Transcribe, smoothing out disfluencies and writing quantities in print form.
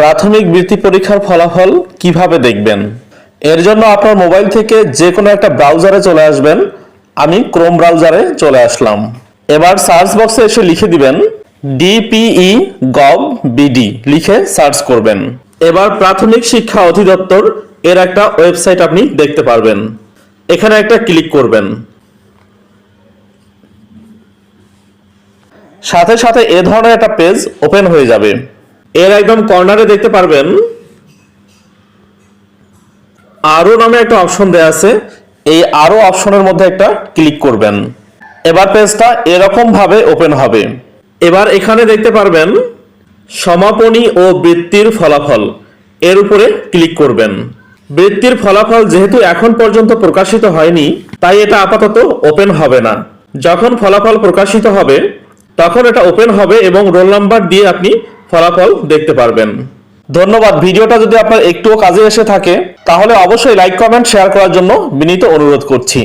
প্রাথমিক বৃত্তি পরীক্ষার ফলাফল কিভাবে দেখবেন? এর জন্য আপনার মোবাইল থেকে যে কোনো একটা ব্রাউজারে চলে আসবেন। আমি ক্রোম ব্রাউজারে চলে আসলাম। এবার সার্চ বক্সে এসে লিখে দিবেন DPE.gov.bd লিখে সার্চ করবেন। এবার প্রাথমিক শিক্ষা অধিদপ্তর এর একটা ওয়েবসাইট আপনি দেখতে পারবেন। এখানে একটা ক্লিক করবেন। সাথে সাথে এ ধরনের একটা পেজ ওপেন হয়ে যাবে। এর একদম কর্নারে দেখতে পারবেন আরো নামে একটা অপশন দেয়া আছে। এই আরো অপশনের মধ্যে একটা ক্লিক করবেন। এবার পেজটা এরকম ভাবে ওপেন হবে। এবার এখানে দেখতে পারবেন সমাপনী ও বৃত্তির ফলাফল, এর উপরে ক্লিক করবেন। বৃত্তির ফলাফল যেহেতু এখন পর্যন্ত প্রকাশিত হয়নি, তাই এটা আপাতত ওপেন হবে না। যখন ফলাফল প্রকাশিত হবে তখন এটা ওপেন হবে এবং রোল নাম্বার দিয়ে আপনি ফলাফল দেখতে পারবেন। ধন্যবাদ। ভিডিওটা যদি আপনার একটুও কাজে এসে থাকে তাহলে অবশ্যই লাইক, কমেন্ট, শেয়ার করার জন্য বিনীত অনুরোধ করছি।